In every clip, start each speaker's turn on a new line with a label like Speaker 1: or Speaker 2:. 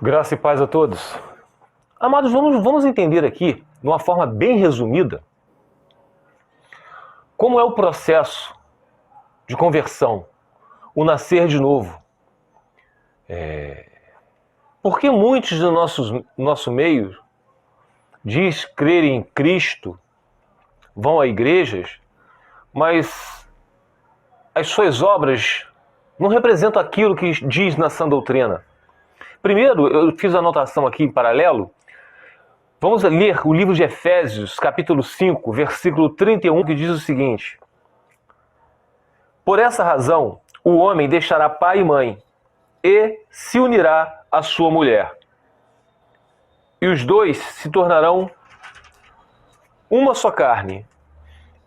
Speaker 1: Graça e paz a todos. Amados, vamos entender aqui, de uma forma bem resumida, como é o processo de conversão, o nascer de novo. Porque muitos do nosso meio diz crer em Cristo, vão a igrejas, mas as suas obras não representam aquilo que diz na sã doutrina. Primeiro, eu fiz a anotação aqui em paralelo. Vamos ler o livro de Efésios, capítulo 5, versículo 31, que diz o seguinte: Por essa razão, o homem deixará pai e mãe e se unirá à sua mulher. E os dois se tornarão uma só carne.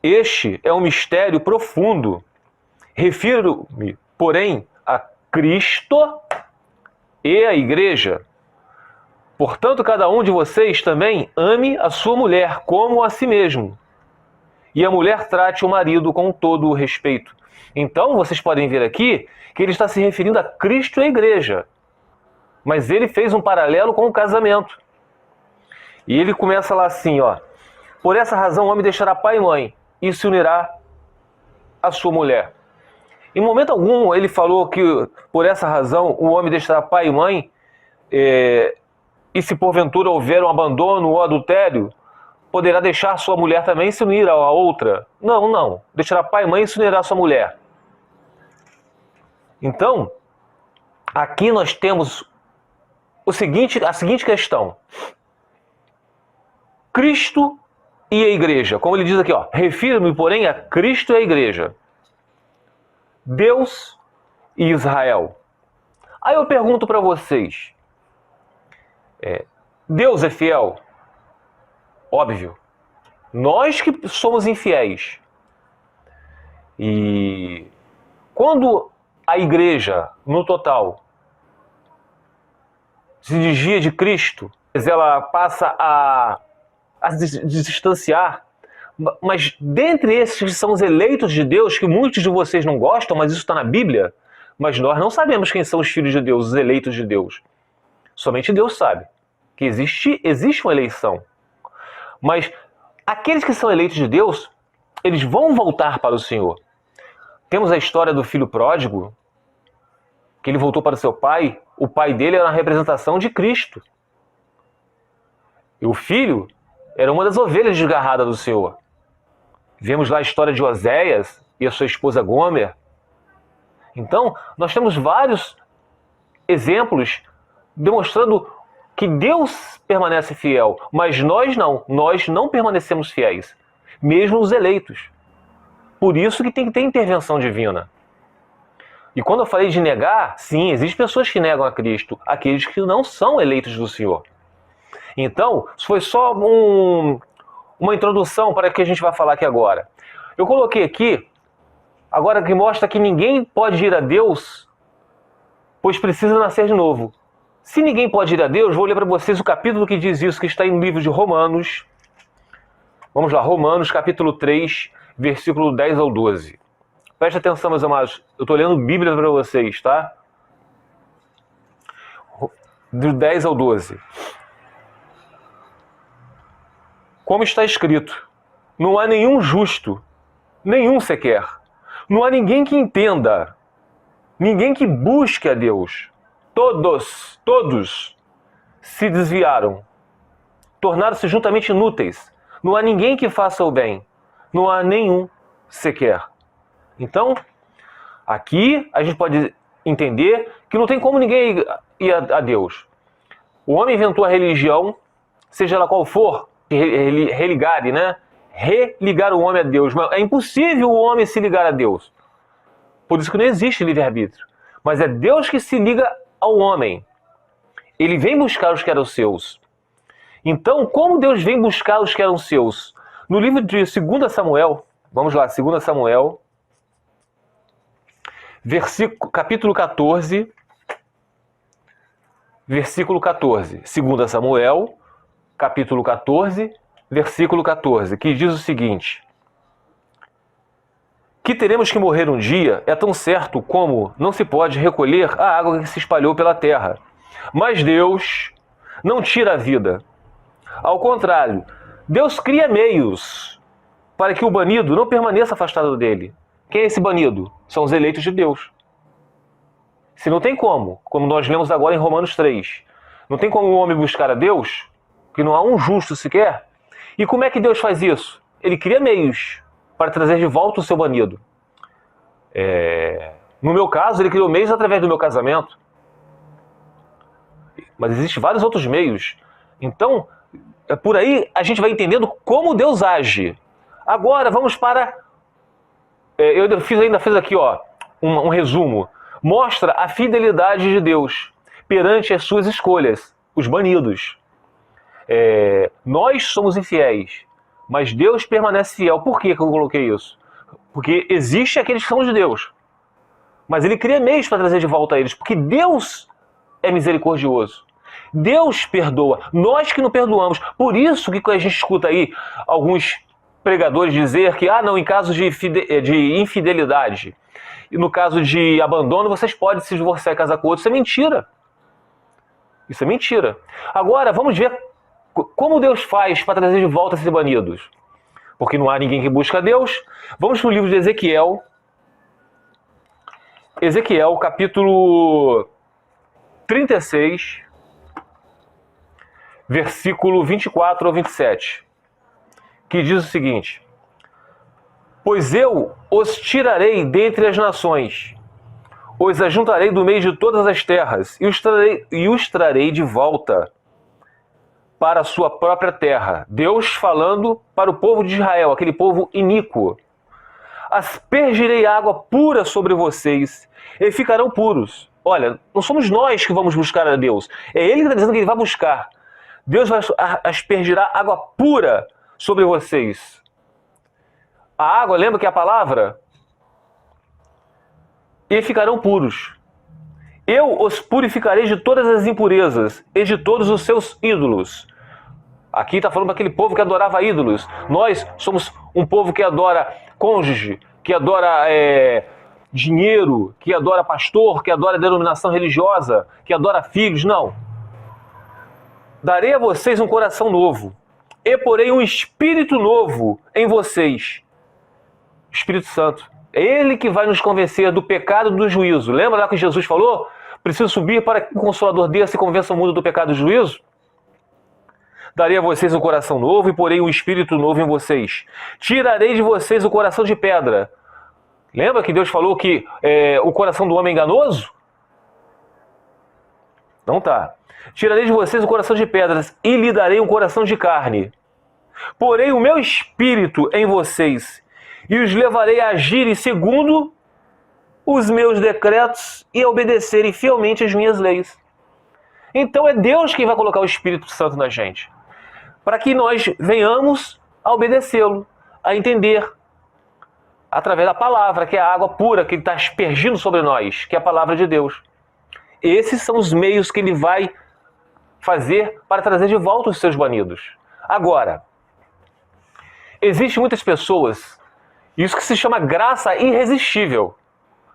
Speaker 1: Este é um mistério profundo. Refiro-me, porém, a Cristo e a igreja. Portanto, cada um de vocês também ame a sua mulher como a si mesmo. E a mulher trate o marido com todo o respeito. Então, vocês podem ver aqui que ele está se referindo a Cristo e a igreja. Mas ele fez um paralelo com o casamento. E ele começa lá assim, ó. Por essa razão, o homem deixará pai e mãe e se unirá à sua mulher. Em momento algum, ele falou que, por essa razão, o homem deixará pai e mãe, e se porventura houver um abandono ou adultério, poderá deixar sua mulher também e se unir a outra. Não. Deixará pai e mãe e se unirá à sua mulher. Então, aqui nós temos a seguinte questão. Cristo e a igreja. Como ele diz aqui, ó, refiro-me, porém, a Cristo e a igreja. Deus e Israel. Aí eu pergunto para vocês, Deus é fiel? Óbvio. Nós que somos infiéis. E quando a igreja, no total, se desvia de Cristo, ela passa a se distanciar, mas dentre esses que são os eleitos de Deus, que muitos de vocês não gostam, mas isso está na Bíblia, mas nós não sabemos quem são os filhos de Deus, os eleitos de Deus. Somente Deus sabe que existe uma eleição. Mas aqueles que são eleitos de Deus, eles vão voltar para o Senhor. Temos a história do filho pródigo, que ele voltou para o seu pai. O pai dele era a representação de Cristo. E o filho era uma das ovelhas desgarradas do Senhor. Vemos lá a história de Oséias e a sua esposa Gomer. Então, nós temos vários exemplos demonstrando que Deus permanece fiel, mas nós não permanecemos fiéis, mesmo os eleitos. Por isso que tem que ter intervenção divina. E quando eu falei de negar, sim, existem pessoas que negam a Cristo, aqueles que não são eleitos do Senhor. Então, isso foi só uma introdução para o que a gente vai falar aqui agora. Eu coloquei aqui, agora que mostra que ninguém pode ir a Deus, pois precisa nascer de novo. Se ninguém pode ir a Deus, vou ler para vocês o capítulo que diz isso, que está no livro de Romanos. Vamos lá, Romanos, capítulo 3, versículo 10 ao 12. Preste atenção, meus amados. Eu estou lendo Bíblia para vocês, tá? Do 10 ao 12. Como está escrito, não há nenhum justo, nenhum sequer. Não há ninguém que entenda, ninguém que busque a Deus. Todos se desviaram, tornaram-se juntamente inúteis. Não há ninguém que faça o bem, não há nenhum sequer. Então, aqui a gente pode entender que não tem como ninguém ir a Deus. O homem inventou a religião, seja ela qual for, religar, né? Religar o homem a Deus. Mas é impossível o homem se ligar a Deus. Por isso que não existe livre-arbítrio. Mas é Deus que se liga ao homem. Ele vem buscar os que eram seus. Então, como Deus vem buscar os que eram seus? No livro de 2 Samuel, vamos lá, 2 Samuel, capítulo 14, versículo 14. 2 Samuel, capítulo 14, versículo 14, que diz o seguinte: Que teremos que morrer um dia é tão certo como não se pode recolher a água que se espalhou pela terra. Mas Deus não tira a vida. Ao contrário, Deus cria meios para que o banido não permaneça afastado dele. Quem é esse banido? São os eleitos de Deus. Se não tem como nós lemos agora em Romanos 3, não tem como o homem buscar a Deus, que não há um justo sequer. E como é que Deus faz isso? Ele cria meios para trazer de volta o seu banido. No meu caso, ele criou meios através do meu casamento. Mas existem vários outros meios. Então, por aí a gente vai entendendo como Deus age. Agora, vamos para... eu ainda fiz aqui um resumo. Mostra a fidelidade de Deus perante as suas escolhas, os banidos. Nós somos infiéis, mas Deus permanece fiel. Por que eu coloquei isso? Porque existe aqueles que são de Deus, mas Ele cria meios para trazer de volta a eles, porque Deus é misericordioso. Deus perdoa, nós que não perdoamos. Por isso que a gente escuta aí alguns pregadores dizer que, não, em caso de infidelidade, e no caso de abandono, vocês podem se divorciar e casar com outro. Isso é mentira. Isso é mentira. Agora, vamos ver como Deus faz para trazer de volta esses banidos. Porque não há ninguém que busca a Deus. Vamos para o livro de Ezequiel. Ezequiel, capítulo 36, versículo 24 ao 27, que diz o seguinte: Pois eu os tirarei dentre as nações, os ajuntarei do meio de todas as terras, e os trarei de volta para a sua própria terra. Deus falando para o povo de Israel, aquele povo iníquo. Aspergirei água pura sobre vocês, e ficarão puros. Olha, não somos nós que vamos buscar a Deus. É Ele que está dizendo que Ele vai buscar. Deus vai aspergirá água pura sobre vocês. A água, lembra que é a palavra? E ficarão puros. Eu os purificarei de todas as impurezas e de todos os seus ídolos. Aqui está falando daquele povo que adorava ídolos. Nós somos um povo que adora cônjuge, que adora dinheiro, que adora pastor, que adora denominação religiosa, que adora filhos. Não. Darei a vocês um coração novo e porei um espírito novo em vocês. Espírito Santo. É Ele que vai nos convencer do pecado e do juízo. Lembra lá que Jesus falou? Preciso subir para que o Consolador desça e convença o mundo do pecado e do juízo? Darei a vocês um coração novo e porei um espírito novo em vocês. Tirarei de vocês o coração de pedra. Lembra que Deus falou que o coração do homem é enganoso? Não tá. Tirarei de vocês o coração de pedras e lhe darei um coração de carne. Porei o meu espírito em vocês e os levarei a agirem segundo os meus decretos e a obedecerem fielmente as minhas leis. Então é Deus quem vai colocar o Espírito Santo na gente, para que nós venhamos a obedecê-lo, a entender, através da palavra, que é a água pura que Ele está aspergindo sobre nós, que é a palavra de Deus. Esses são os meios que Ele vai fazer para trazer de volta os seus banidos. Agora, existem muitas pessoas, isso que se chama graça irresistível,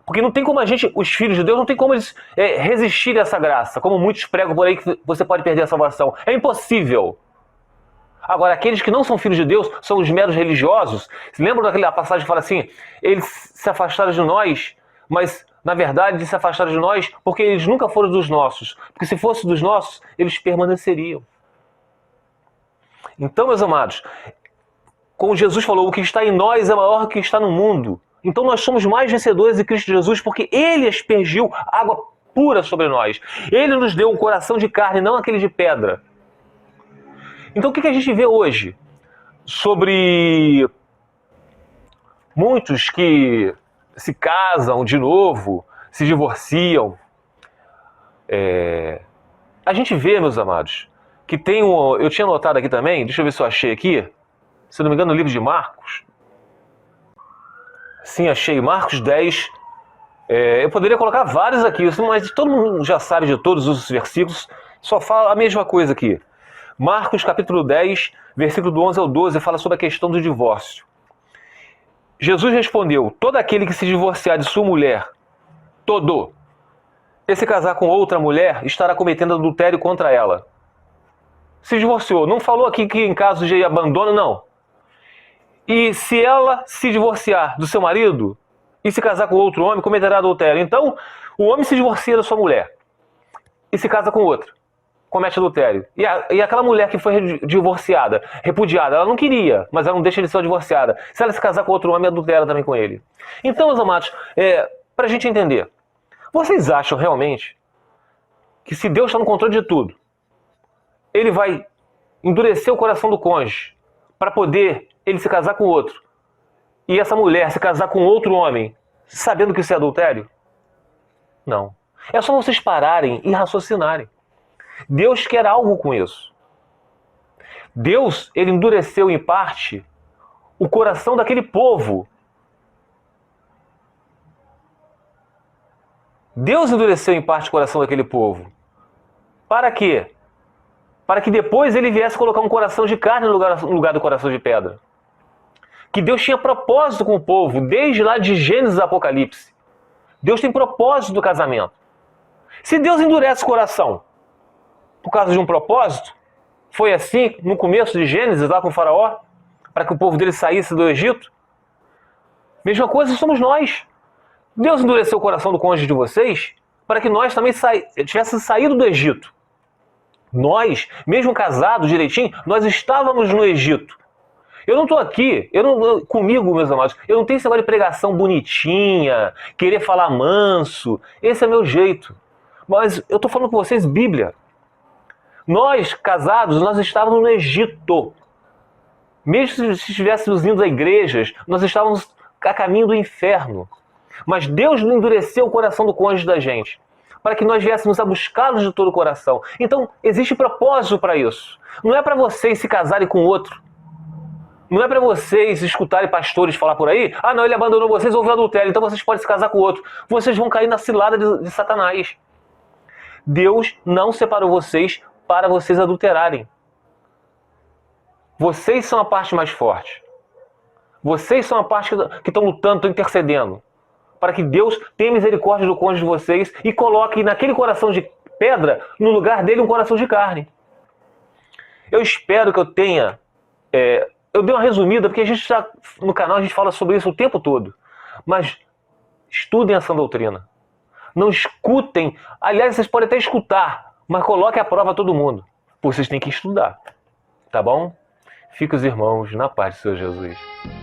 Speaker 1: porque não tem como os filhos de Deus, não tem como eles resistir a essa graça, como muitos pregam por aí que você pode perder a salvação. É impossível. Agora, aqueles que não são filhos de Deus, são os meros religiosos. Se lembram daquela passagem que fala assim, eles se afastaram de nós, mas na verdade eles se afastaram de nós porque eles nunca foram dos nossos. Porque se fossem dos nossos, eles permaneceriam. Então, meus amados, como Jesus falou, o que está em nós é maior que o que está no mundo. Então nós somos mais vencedores em Cristo Jesus porque Ele aspergiu água pura sobre nós. Ele nos deu um coração de carne, não aquele de pedra. Então o que a gente vê hoje sobre muitos que se casam de novo, se divorciam? A gente vê, meus amados, que tem eu tinha notado aqui também, deixa eu ver se eu achei aqui, se não me engano no livro de Marcos. Sim, achei, Marcos 10. Eu poderia colocar vários aqui, mas todo mundo já sabe de todos os versículos, só fala a mesma coisa aqui. Marcos capítulo 10, versículo do 11 ao 12, fala sobre a questão do divórcio. Jesus respondeu, todo aquele que se divorciar de sua mulher, todo, esse casar com outra mulher estará cometendo adultério contra ela. Se divorciou. Não falou aqui que em caso de abandono, não. E se ela se divorciar do seu marido e se casar com outro homem, cometerá adultério. Então, o homem se divorcia da sua mulher e se casa com outra, comete adultério. E aquela mulher que foi divorciada, repudiada, ela não queria, mas ela não deixa de ser divorciada. Se ela se casar com outro homem, adultera também com ele. Então, meus amados, para a gente entender, vocês acham realmente que se Deus está no controle de tudo, Ele vai endurecer o coração do cônjuge para poder ele se casar com outro e essa mulher se casar com outro homem, sabendo que isso é adultério? Não. É só vocês pararem e raciocinarem. Deus quer algo com isso. Deus, ele endureceu em parte o coração daquele povo. Deus endureceu em parte o coração daquele povo. Para quê? Para que depois ele viesse colocar um coração de carne no lugar do coração de pedra. Que Deus tinha propósito com o povo, desde lá de Gênesis a Apocalipse. Deus tem propósito do casamento. Se Deus endurece o coração por causa de um propósito, foi assim no começo de Gênesis, lá com o faraó, para que o povo dele saísse do Egito. Mesma coisa somos nós. Deus endureceu o coração do cônjuge de vocês para que nós também tivéssemos saído do Egito. Nós, mesmo casados direitinho, nós estávamos no Egito. Eu não estou aqui, comigo, meus amados, eu não tenho esse negócio de pregação bonitinha, querer falar manso, esse é meu jeito. Mas eu estou falando com vocês Bíblia. Nós, casados, nós estávamos no Egito. Mesmo se estivéssemos indo a igrejas, nós estávamos a caminho do inferno. Mas Deus endureceu o coração do cônjuge da gente, para que nós viéssemos a buscá-los de todo o coração. Então, existe propósito para isso. Não é para vocês se casarem com outro. Não é para vocês escutarem pastores falar por aí, ah não, ele abandonou vocês, houve adultério, então vocês podem se casar com outro. Vocês vão cair na cilada de Satanás. Deus não separou vocês para vocês adulterarem. Vocês são a parte mais forte. Vocês são a parte que estão lutando, estão intercedendo, para que Deus tenha misericórdia do cônjuge de vocês e coloque naquele coração de pedra, no lugar dele, um coração de carne. Eu espero que eu tenha... eu dei uma resumida, porque a gente já, no canal a gente fala sobre isso o tempo todo. Mas estudem essa doutrina. Não escutem. Aliás, vocês podem até escutar, mas coloquem à prova todo mundo. Vocês têm que estudar. Tá bom? Fiquem os irmãos na paz do Senhor Jesus.